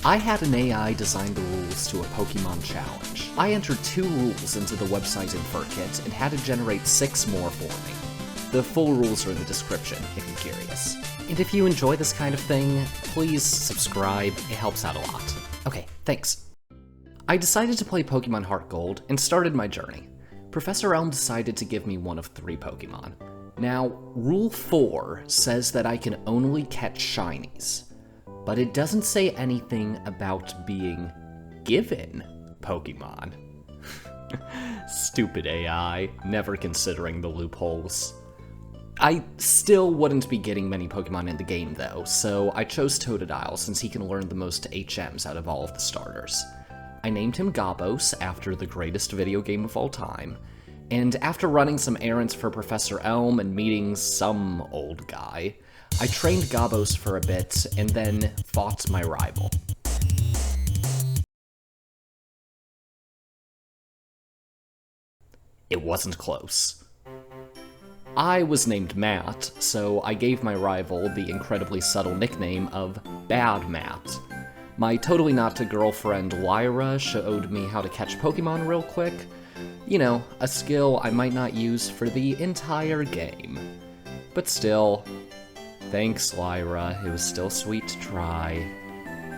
I had an AI design the rules to a Pokemon challenge. I entered 2 rules into the website InferKit and had to generate 6 more for me. The full rules are in the description, if you're curious. And if you enjoy this kind of thing, please subscribe, it helps out a lot. Okay, thanks. I decided to play Pokemon Heart Gold and started my journey. Professor Elm decided to give me one of 3 Pokemon. Now, Rule 4 says that I can only catch shinies, but it doesn't say anything about being given Pokemon. Stupid AI, never considering the loopholes. I still wouldn't be getting many Pokemon in the game though, so I chose Totodile since he can learn the most HMs out of all of the starters. I named him Gabos after the greatest video game of all time, and after running some errands for Professor Elm and meeting some old guy, I trained Gabos for a bit and then fought my rival. It wasn't close. I was named Matt, so I gave my rival the incredibly subtle nickname of Bad Matt. My totally not a girlfriend Lyra showed me how to catch Pokemon real quick. You know, a skill I might not use for the entire game. But still, thanks Lyra, it was still sweet to try.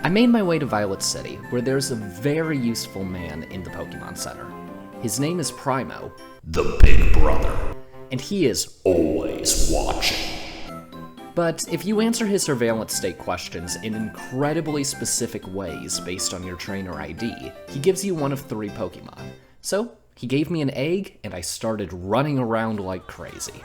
I made my way to Violet City, where there's a very useful man in the Pokemon Center. His name is Primo, the Big Brother, and he is always watching. But if you answer his surveillance state questions in incredibly specific ways based on your trainer ID, he gives you one of 3 Pokemon. So, he gave me an egg, and I started running around like crazy.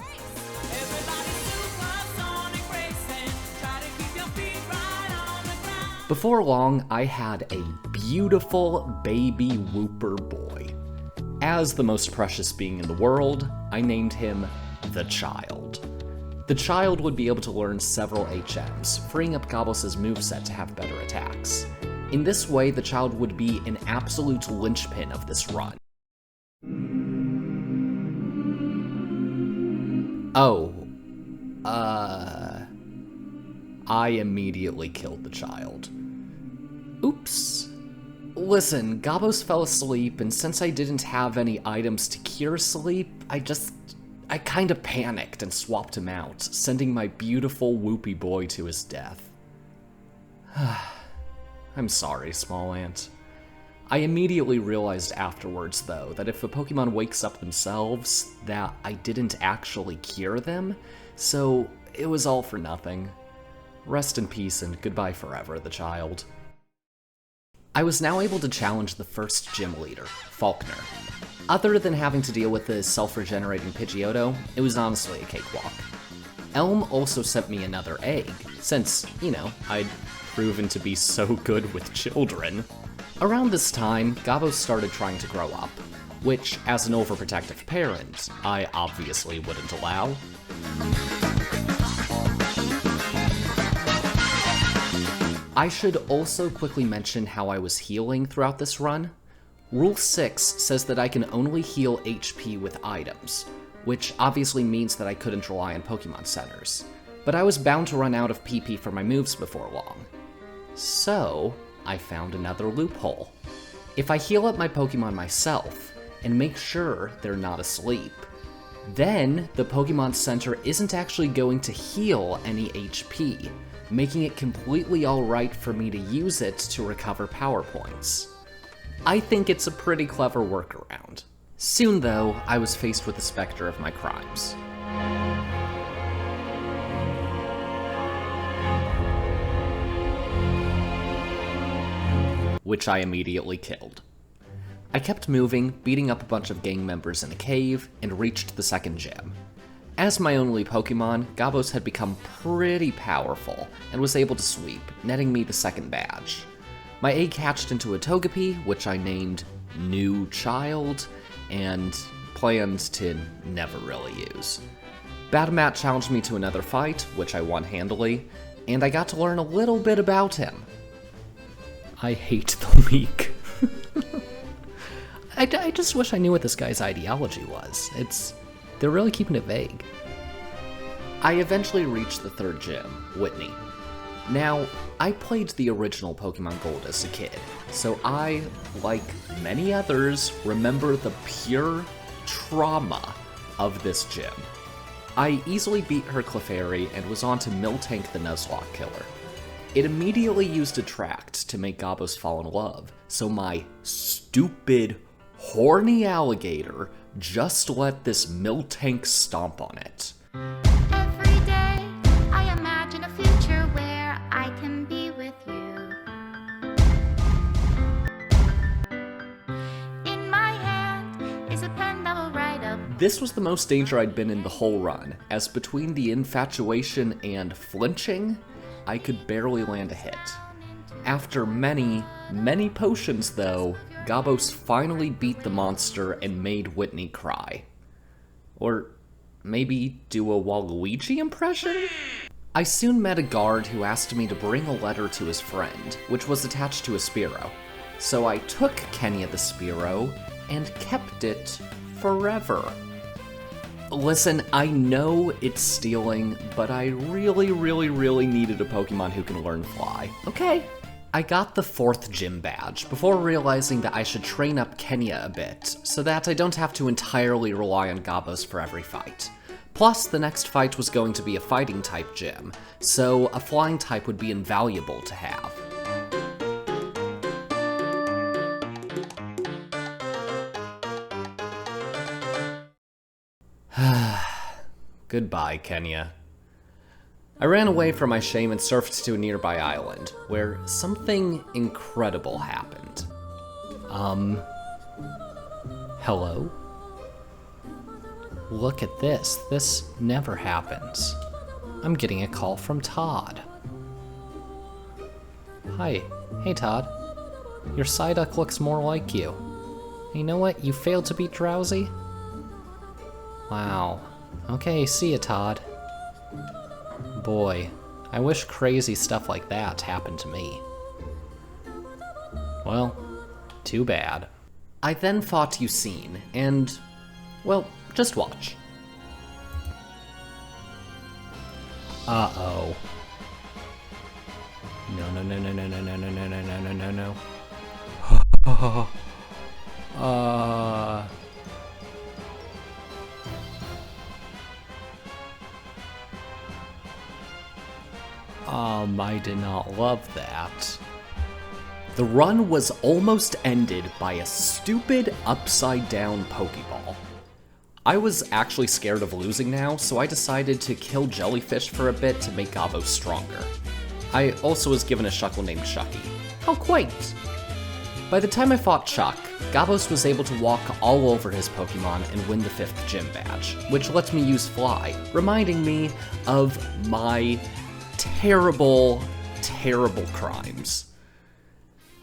Before long, I had a beautiful baby Wooper boy. As the most precious being in the world, I named him the Child. The Child would be able to learn several HMs, freeing up Gabos' moveset to have better attacks. In this way, the Child would be an absolute linchpin of this run. I immediately killed the Child. Oops. Listen, Gabos fell asleep, and since I didn't have any items to cure sleep, I kinda panicked and swapped him out, sending my beautiful whoopee boy to his death. I'm sorry, small ant. I immediately realized afterwards, though, that if a Pokemon wakes up themselves, that I didn't actually cure them, so it was all for nothing. Rest in peace and goodbye forever, the Child. I was now able to challenge the first gym leader, Faulkner. Other than having to deal with the self-regenerating Pidgeotto, it was honestly a cakewalk. Elm also sent me another egg, since, you know, I'd proven to be so good with children. Around this time, Gabos started trying to grow up, which, as an overprotective parent, I obviously wouldn't allow. I should also quickly mention how I was healing throughout this run. Rule 6 says that I can only heal HP with items, which obviously means that I couldn't rely on Pokemon Centers, but I was bound to run out of PP for my moves before long. So, I found another loophole. If I heal up my Pokemon myself, and make sure they're not asleep, then the Pokemon Center isn't actually going to heal any HP, making it completely alright for me to use it to recover power points. I think it's a pretty clever workaround. Soon, though, I was faced with the specter of my crimes. Which I immediately killed. I kept moving, beating up a bunch of gang members in a cave, and reached the second gym. As my only Pokemon, Gabos had become pretty powerful, and was able to sweep, netting me the second badge. My egg hatched into a Togepi, which I named New Child, and planned to never really use. Bad Matt challenged me to another fight, which I won handily, and I got to learn a little bit about him. I hate the weak. I just wish I knew what this guy's ideology was. They're really keeping it vague. I eventually reached the third gym, Whitney. Now, I played the original Pokemon Gold as a kid, so I, like many others, remember the pure trauma of this gym. I easily beat her Clefairy and was on to Miltank the Nuzlocke killer. It immediately used Attract to make Gabos fall in love, so my stupid, horny alligator just let this Miltank stomp on it. Every day, I imagine a future where I can be with you. In my hand is a pen that will write up. This was the most danger I'd been in the whole run, as between the infatuation and flinching, I could barely land a hit. After many, many potions though, Gabos finally beat the monster and made Whitney cry. Or maybe do a Waluigi impression? I soon met a guard who asked me to bring a letter to his friend, which was attached to a Spearow. So I took Kenya the Spearow and kept it forever. Listen, I know it's stealing, but I really needed a Pokemon who can learn Fly. Okay. I got the 4th gym badge before realizing that I should train up Kenya a bit, so that I don't have to entirely rely on Gabos for every fight. Plus, the next fight was going to be a fighting type gym, so a flying type would be invaluable to have. Goodbye, Kenya. I ran away from my shame and surfed to a nearby island, where something incredible happened. Hello? Look at this. This never happens. I'm getting a call from Todd. Hi. Hey, Todd. Your Psyduck looks more like you. You know what? You failed to beat Drowsy? Wow. Okay, see ya, Todd. Boy, I wish crazy stuff like that happened to me. Well, too bad. I then fought Eusine, and, well, just watch. Uh-oh. No. I did not love that. The run was almost ended by a stupid upside-down Pokeball. I was actually scared of losing now, so I decided to kill Jellyfish for a bit to make Gabos stronger. I also was given a Shuckle named Chucky. How quaint! By the time I fought Chuck, Gabos was able to walk all over his Pokemon and win the 5th gym badge, which lets me use Fly, reminding me of my terrible crimes.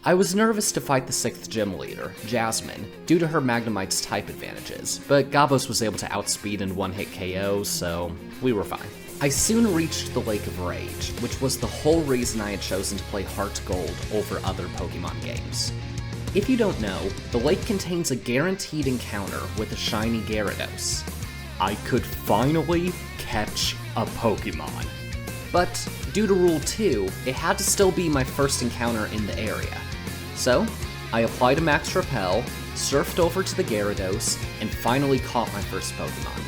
I was nervous to fight the 6th gym leader, Jasmine, due to her Magnemite's type advantages, but Gabos was able to outspeed and one-hit KO, so we were fine. I soon reached the Lake of Rage, which was the whole reason I had chosen to play Heart Gold over other Pokemon games. If you don't know, the lake contains a guaranteed encounter with a shiny Gyarados. I could finally catch a Pokemon. But due to Rule 2, it had to still be my first encounter in the area. So, I applied a Max Repel, surfed over to the Gyarados, and finally caught my first Pokemon.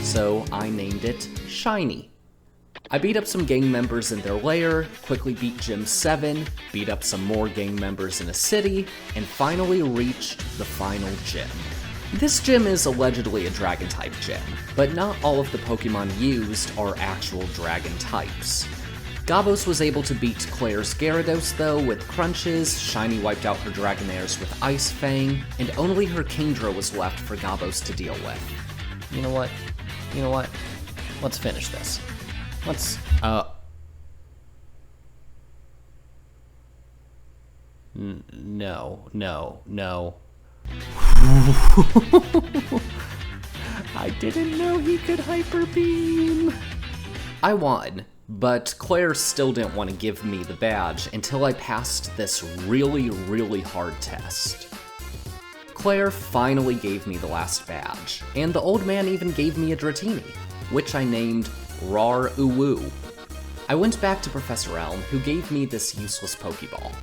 So I named it Shiny. I beat up some gang members in their lair, quickly beat Gym 7, beat up some more gang members in a city, and finally reached the final gym. This gym is allegedly a Dragon-type gym, but not all of the Pokemon used are actual Dragon types. Gabos was able to beat Claire's Gyarados though with Crunches, Shiny wiped out her Dragonairs with Ice Fang, and only her Kingdra was left for Gabos to deal with. You know what? Let's finish this. No. I didn't know he could Hyper Beam. I won, but Claire still didn't want to give me the badge until I passed this really hard test. Claire finally gave me the last badge, and the old man even gave me a Dratini, which I named Rar Uwu. I went back to Professor Elm, who gave me this useless Pokeball.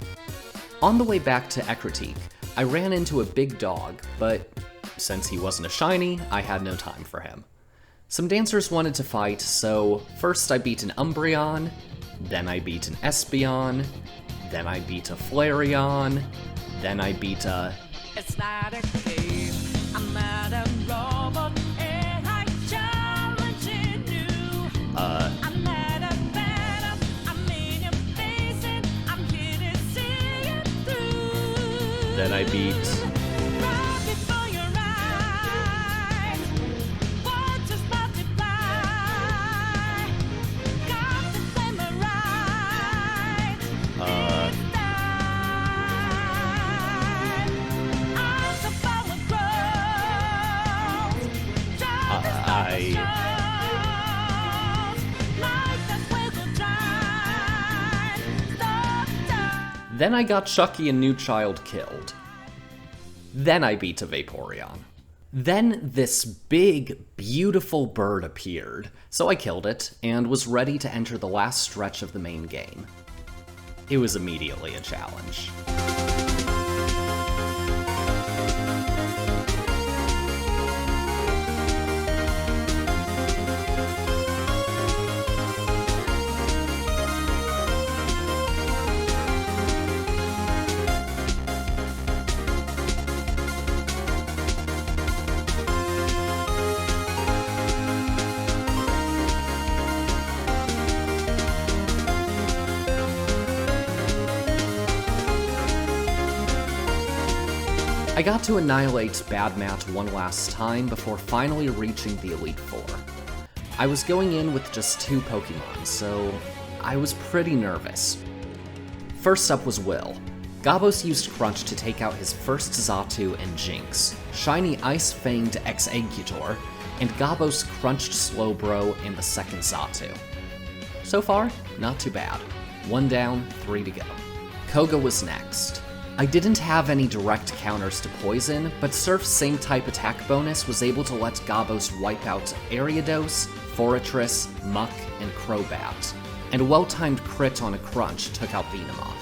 On the way back to Ekritique, I ran into a big dog, but since he wasn't a shiny, I had no time for him. Some dancers wanted to fight, so first I beat an Umbreon, then I beat an Espeon, then I beat a Flareon, then I beat a... It's not a game, I'm not a robot, and I'm challenging you. I'm not a phantom, I'm in your face, and I'm here to see it through. Then I beat... Right before your eyes, watch us multiply. Got the flame right. Then I got Chucky and New Child killed. Then I beat a Vaporeon. Then this big, beautiful bird appeared, so I killed it, and was ready to enter the last stretch of the main game. It was immediately a challenge. I got to annihilate Bad Matt one last time before finally reaching the Elite Four. I was going in with just 2 Pokemon, so I was pretty nervous. First up was Will. Gabos used Crunch to take out his first Xatu and Jinx, Shiny Ice-Fanged Exeggutor, and Gabos crunched Slowbro in the second Xatu. So far, not too bad. 1 down, 3 to go. Koga was next. I didn't have any direct counters to Poison, but Surf's same type attack bonus was able to let Gabos wipe out Ariados, Forretress, Muck, and Crobat, and a well-timed crit on a Crunch took out Venomoth.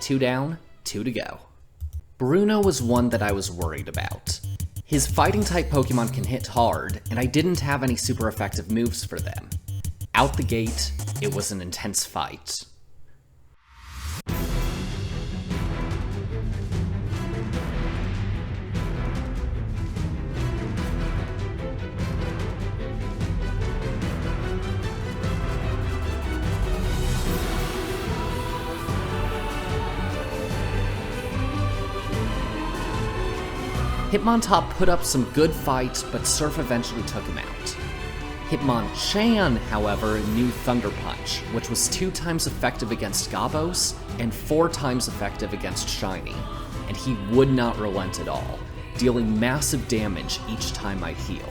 2 down, 2 to go. Bruno was one that I was worried about. His fighting-type Pokemon can hit hard, and I didn't have any super effective moves for them. Out the gate, it was an intense fight. Hitmontop put up some good fight, but Surf eventually took him out. Hitmonchan, however, knew Thunder Punch, which was 2 times effective against Gabos and 4 times effective against Shiny, and he would not relent at all, dealing massive damage each time I'd heal.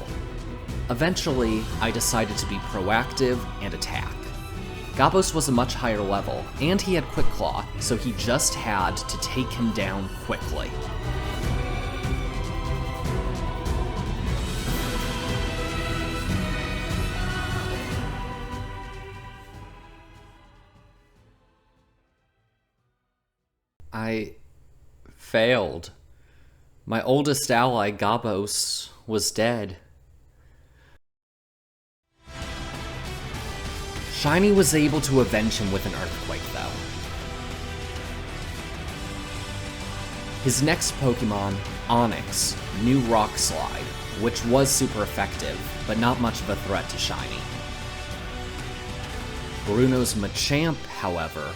Eventually, I decided to be proactive and attack. Gabos was a much higher level, and he had Quick Claw, so he just had to take him down quickly. I failed. My oldest ally, Gabos, was dead. Shiny was able to avenge him with an Earthquake, though. His next Pokemon, Onix, knew Rock Slide, which was super effective, but not much of a threat to Shiny. Bruno's Machamp, however,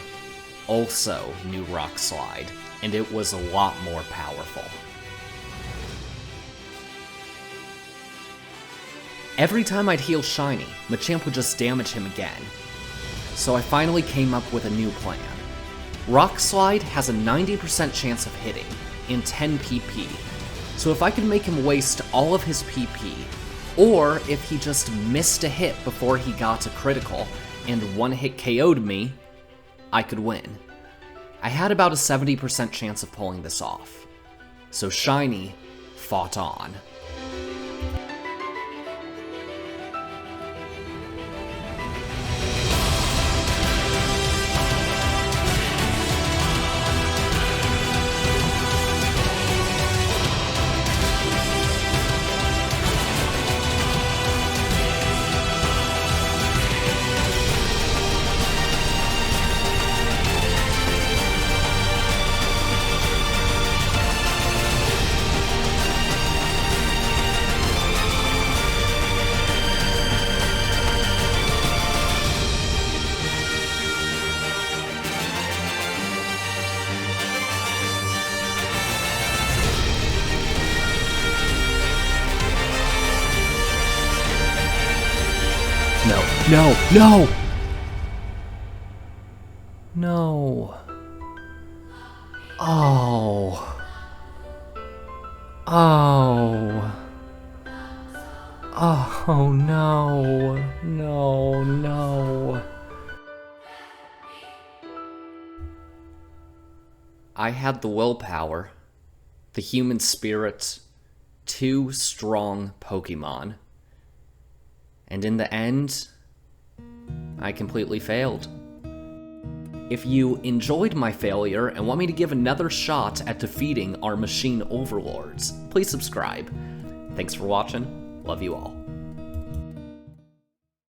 also knew Rock Slide, and it was a lot more powerful. Every time I'd heal Shiny, Machamp would just damage him again. So I finally came up with a new plan. Rock Slide has a 90% chance of hitting, in 10 PP, so if I could make him waste all of his PP, or if he just missed a hit before he got a critical and one-hit KO'd me, I could win. I had about a 70% chance of pulling this off. So Shiny fought on. No! No! No. Oh. Oh. Oh no. No, no. I had the willpower, the human spirit, 2 strong Pokemon. And in the end, I completely failed. If you enjoyed my failure and want me to give another shot at defeating our machine overlords, please subscribe. Thanks for watching. Love you all.